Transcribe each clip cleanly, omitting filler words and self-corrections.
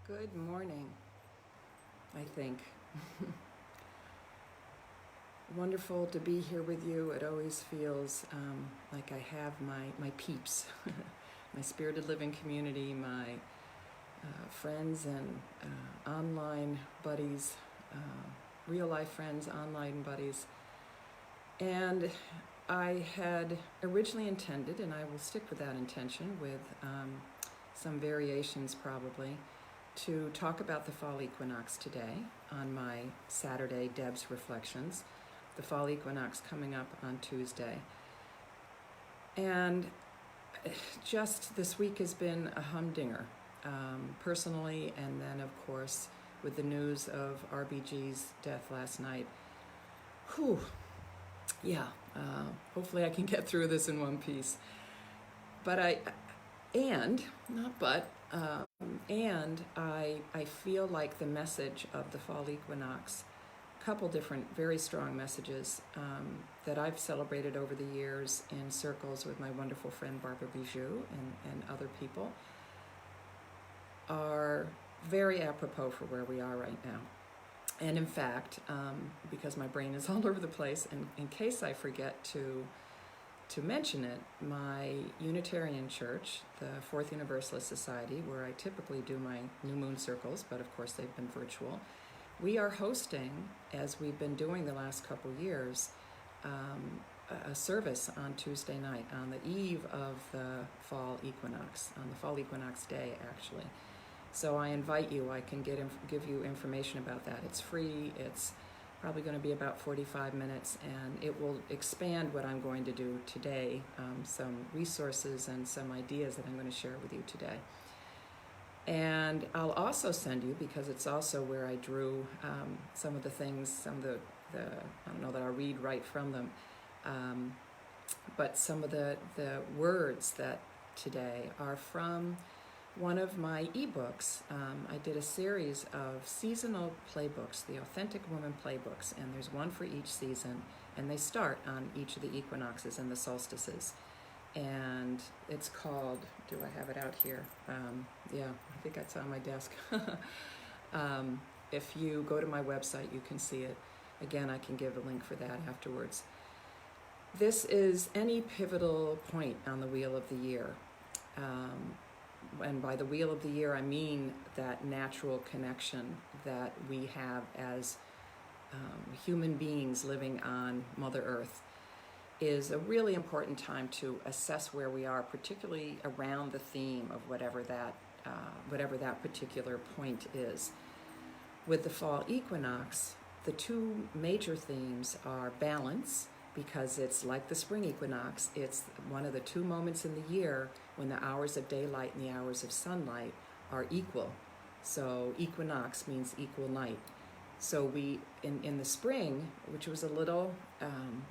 Good morning, I think. Wonderful to be here with you. It always feels like I have my peeps, my spirited living community, my friends and online buddies, real life friends, online buddies. And I had originally intended, and I will stick with that intention with some variations probably, to talk about the fall equinox today on my Saturday Deb's Reflections, the fall equinox coming up on Tuesday. And just this week has been a humdinger, personally, and then of course with the news of RBG's death last night. Whew, yeah, hopefully I can get through this in one piece. But I feel like the message of the fall equinox, a couple different very strong messages that I've celebrated over the years in circles with my wonderful friend Barbara Bijou and other people, are very apropos for where we are right now. And in fact, because my brain is all over the place, and in case I forget to mention it, my Unitarian Church, the Fourth Universalist Society, where I typically do my new moon circles, but of course they've been virtual, we are hosting, as we've been doing the last couple years, a service on Tuesday night, on the eve of the fall equinox, on the fall equinox day, actually. So I invite you. I can give you information about that. It's free. It's probably going to be about 45 minutes, and it will expand what I'm going to do today, some resources and some ideas that I'm going to share with you today. And I'll also send you, because it's also where I drew some of the things, some of the I don't know that I'll read right from them, but some of the words that today are from one of my ebooks. I did a series of seasonal playbooks, the Authentic Woman playbooks, and there's one for each season, and they start on each of the equinoxes and the solstices. And it's called, do I have it out here? Yeah, I think it's on my desk. If you go to my website, you can see it. Again, I can give a link for that afterwards. This is any pivotal point on the wheel of the year. And by the wheel of the year, I mean that natural connection that we have as human beings living on Mother Earth is a really important time to assess where we are, particularly around the theme of whatever that particular point is. With the fall equinox, the two major themes are balance, because it's like the spring equinox. It's one of the two moments in the year when the hours of daylight and the hours of sunlight are equal. So equinox means equal night. So we, in the spring, which was a little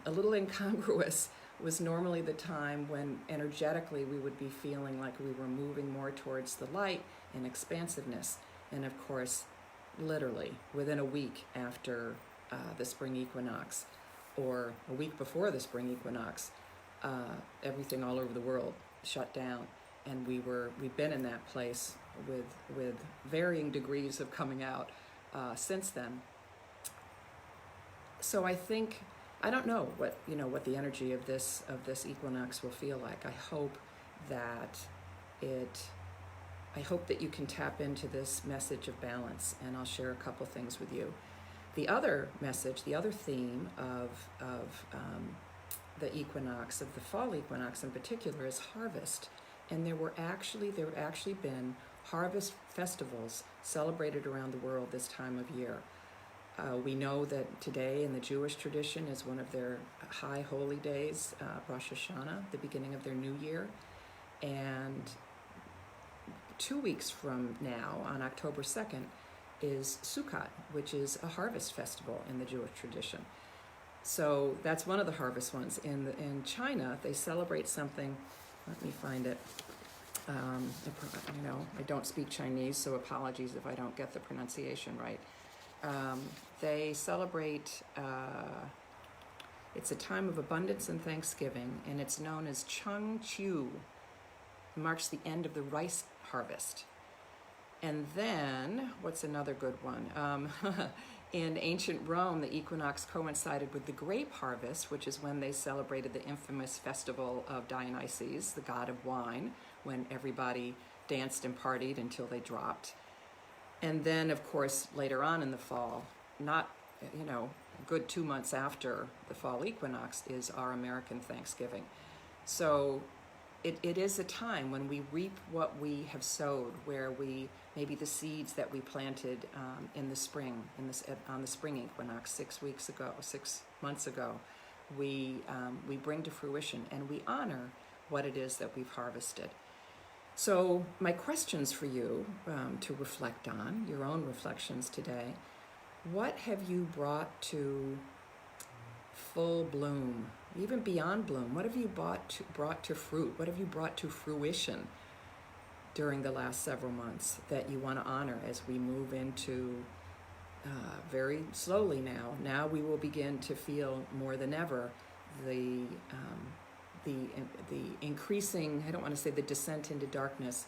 incongruous, was normally the time when energetically we would be feeling like we were moving more towards the light and expansiveness. And of course, literally within a week after the spring equinox, or a week before the spring equinox, everything all over the world shut down, and we've been in that place with varying degrees of coming out since then. So I think, I don't know what the energy of this equinox will feel like. I hope that you can tap into this message of balance, and I'll share a couple things with you. The other message, the other theme of the equinox, of the fall equinox in particular, is harvest. And there have actually been harvest festivals celebrated around the world this time of year. We know that today in the Jewish tradition is one of their high holy days, Rosh Hashanah, the beginning of their new year. And 2 weeks from now, on October 2nd, is Sukkot, which is a harvest festival in the Jewish tradition. So that's one of the harvest ones. In China, they celebrate something. Let me find it. I don't speak Chinese, so apologies if I don't get the pronunciation right. They celebrate, it's a time of abundance and thanksgiving, and it's known as Chang Chu. It marks the end of the rice harvest. And then, what's another good one? In ancient Rome, the equinox coincided with the grape harvest, which is when they celebrated the infamous festival of Dionysus, the god of wine, when everybody danced and partied until they dropped. And then, of course, later on in the fall, not, a good 2 months after the fall equinox, is our American Thanksgiving. So it is a time when we reap what we have sowed, where maybe the seeds that we planted in the spring, on the spring equinox 6 months ago, we bring to fruition, and we honor what it is that we've harvested. So my questions for you to reflect on, your own reflections today: what have you brought to full bloom, even beyond bloom? What have you brought to fruit? What have you brought to fruition during the last several months that you want to honor as we move into very slowly now? Now we will begin to feel more than ever the increasing, I don't want to say the descent into darkness.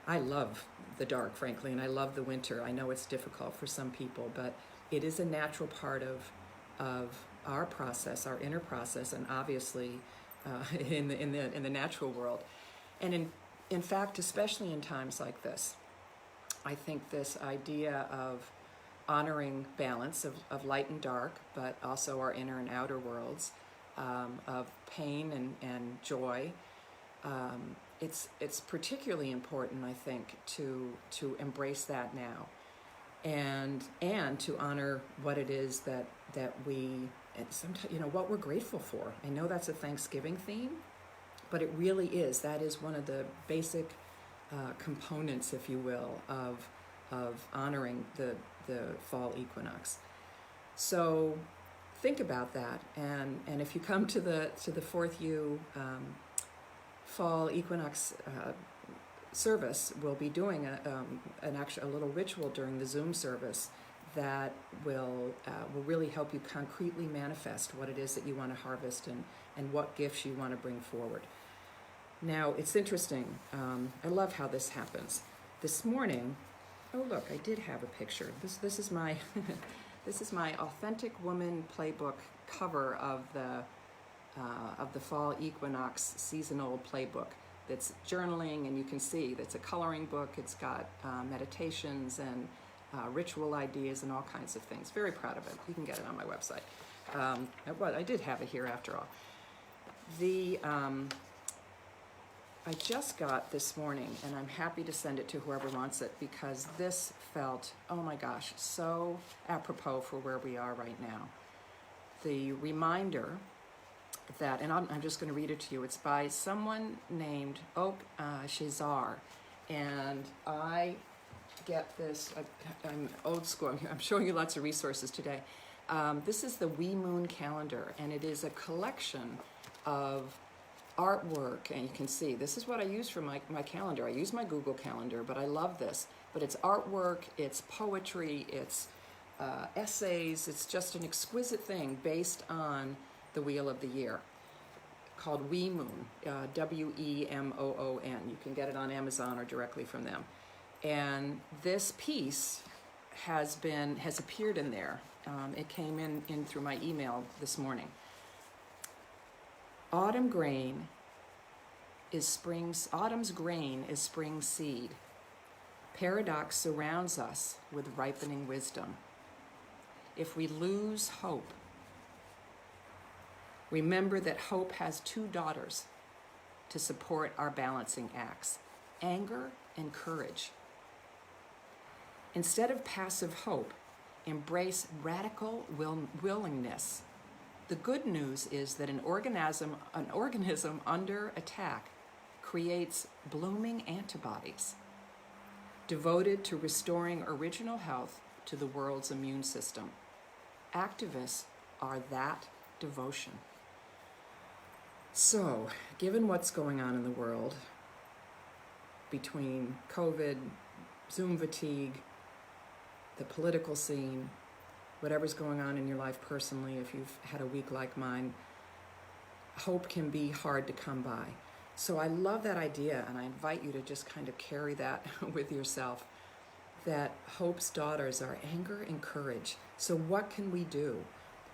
I love the dark, frankly, and I love the winter. I know it's difficult for some people, but it is a natural part of our process, our inner process, and obviously in the natural world. And in fact, especially in times like this, I think this idea of honoring balance of light and dark, but also our inner and outer worlds, of pain and joy, it's particularly important, I think, to embrace that now, and to honor what it is that we, and sometimes, what we're grateful for. I know that's a Thanksgiving theme, but it really is. That is one of the basic components, if you will, of honoring the fall equinox. So think about that, and if you come to the 4th U fall equinox service, we'll be doing a little ritual during the Zoom service that will really help you concretely manifest what it is that you want to harvest and what gifts you want to bring forward. Now, it's interesting. I love how this happens. This morning, oh look, I did have a picture. This is my this is my Authentic Woman playbook cover of the fall equinox seasonal playbook. That's journaling, and you can see that's a coloring book. It's got meditations and ritual ideas and all kinds of things. Very proud of it. You can get it on my website. I did have it here after all. I just got this morning, and I'm happy to send it to whoever wants it, because this felt, oh my gosh, so apropos for where we are right now. The reminder that, and I'm just going to read it to you. It's by someone named Oak Shazar, and I get this. I'm old school. I'm showing you lots of resources today. This is the Wee Moon calendar, and it is a collection of artwork, and you can see this is what I use for my calendar. I use my Google Calendar, but I love this. But it's artwork, it's poetry, it's essays. It's just an exquisite thing based on the Wheel of the Year, called Wee Moon, Wemoon. You can get it on Amazon or directly from them. And this piece has appeared in there. It came in through my email this morning. Autumn's grain is spring's seed. Paradox surrounds us with ripening wisdom. If we lose hope, remember that hope has 2 daughters to support our balancing acts: anger and courage. Instead of passive hope, embrace radical willingness. The good news is that an organism under attack creates blooming antibodies devoted to restoring original health to the world's immune system. Activists are that devotion. So, given what's going on in the world, between COVID, Zoom fatigue, the political scene, whatever's going on in your life personally, if you've had a week like mine, hope can be hard to come by. So I love that idea, and I invite you to just kind of carry that with yourself. that Hope's daughters are anger and courage. So what can we do?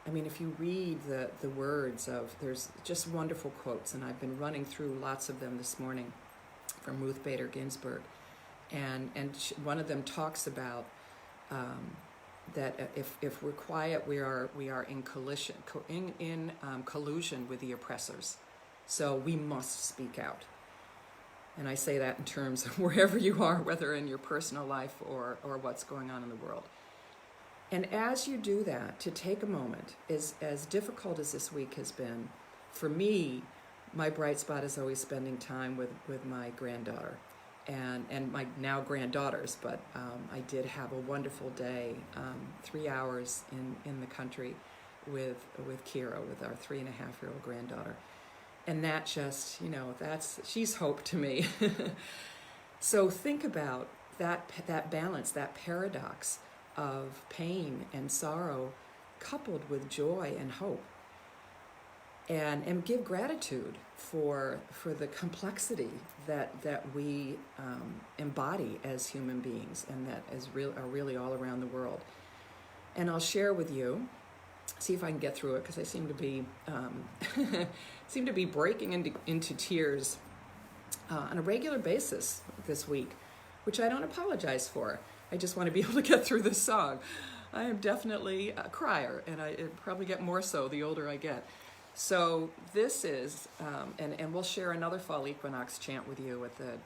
I mean, if you read the words of, there's just wonderful quotes, and I've been running through lots of them this morning from Ruth Bader Ginsburg. And one of them talks about that if we're quiet, we are in collusion with the oppressors. So we must speak out. And I say that in terms of wherever you are, whether in your personal life or what's going on in the world. And as you do that, to take a moment, as difficult as this week has been, for me, my bright spot is always spending time with my granddaughter and my now granddaughters. But I did have a wonderful day, 3 hours in the country with Kira, with our 3.5-year-old granddaughter. And that just, she's hope to me. So think about that balance, that paradox of pain and sorrow coupled with joy and hope. And give gratitude for the complexity that we embody as human beings, and that are really all around the world. And I'll share with you, see if I can get through it, because I seem to be breaking into tears on a regular basis this week, which I don't apologize for. I just want to be able to get through this song. I am definitely a crier, and I probably get more so the older I get. So this is, and we'll share another Fall Equinox chant with you at the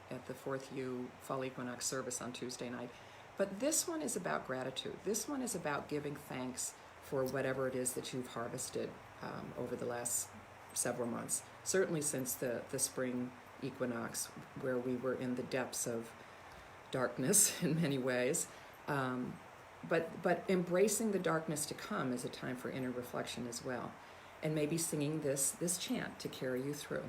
4th U Fall Equinox service on Tuesday night. But this one is about gratitude. This one is about giving thanks for whatever it is that you've harvested over the last several months. Certainly since the spring equinox, where we were in the depths of darkness in many ways. But embracing the darkness to come is a time for inner reflection as well. And maybe singing this chant to carry you through.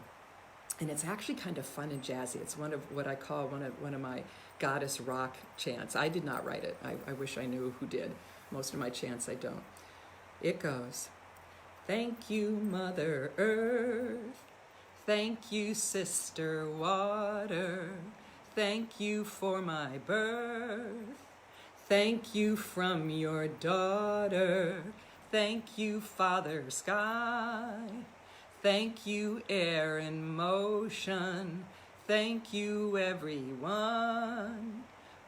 And it's actually kind of fun and jazzy. It's one of what I call one of my goddess rock chants. I did not write it. I wish I knew who did. Most of my chants I don't. It goes, thank you, Mother Earth. Thank you, Sister Water. Thank you for my birth. Thank you from your daughter. Thank you, Father Sky. Thank you, air in motion. Thank you, everyone.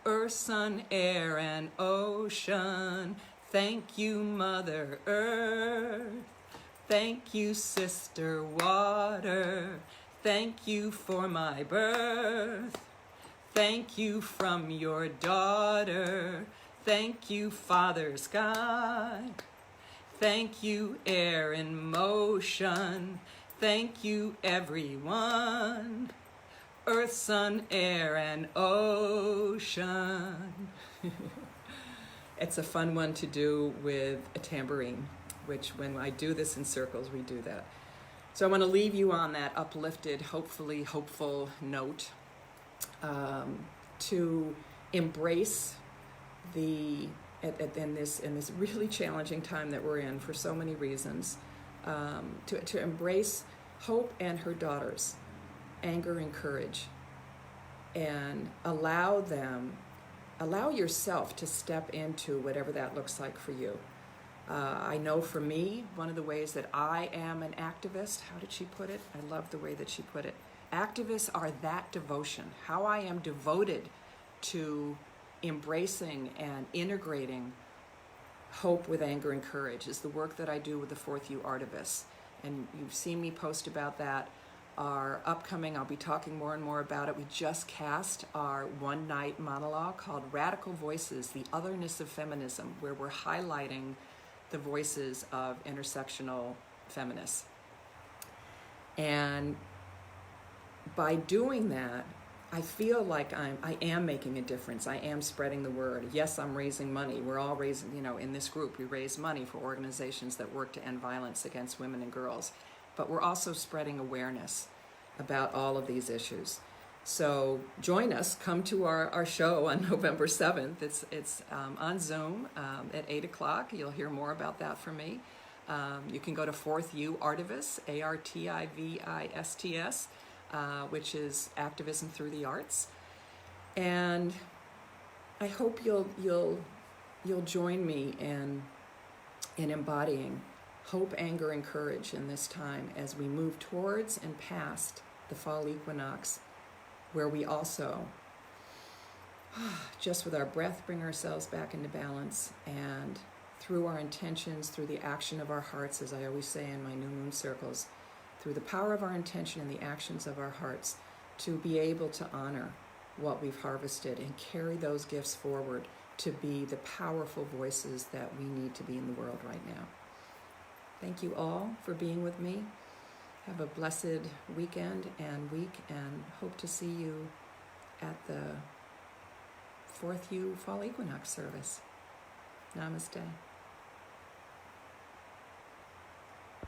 Earth, sun, air, and ocean. Thank you, Mother Earth. Thank you, Sister Water. Thank you for my birth. Thank you from your daughter. Thank you, Father Sky. Thank you, air in motion. Thank you, everyone. Earth, sun, air, and ocean. It's a fun one to do with a tambourine, which when I do this in circles, we do that. So I want to leave you on that uplifted, hopefully hopeful note, to embrace in this really challenging time that we're in for so many reasons, to embrace Hope and her daughters, anger and courage, and allow yourself to step into whatever that looks like for you. I know for me, one of the ways that I am an activist, how did she put it? I love the way that she put it. Activists are that devotion, how I am devoted to embracing and integrating hope with anger and courage is the work that I do with the 4th U Artivists. And you've seen me post about that. Our upcoming, I'll be talking more and more about it. We just cast our one-night monologue called Radical Voices, the Otherness of Feminism, where we're highlighting the voices of intersectional feminists. And by doing that, I feel like I am making a difference. I am spreading the word. Yes, I'm raising money. We're all raising, in this group, we raise money for organizations that work to end violence against women and girls. But we're also spreading awareness about all of these issues. So join us. Come to our show on November 7th. It's on Zoom at 8 o'clock. You'll hear more about that from me. You can go to 4th U Artivists, ARTIVISTS, which is activism through the arts. And I hope you'll join me in embodying hope, anger, and courage in this time as we move towards and past the fall equinox, where we also, just with our breath, bring ourselves back into balance, and through our intentions, through the action of our hearts, as I always say in my new moon circles, through the power of our intention and the actions of our hearts, to be able to honor what we've harvested and carry those gifts forward to be the powerful voices that we need to be in the world right now. Thank you all for being with me. Have a blessed weekend and week, and hope to see you at the 4th U Fall Equinox service. Namaste.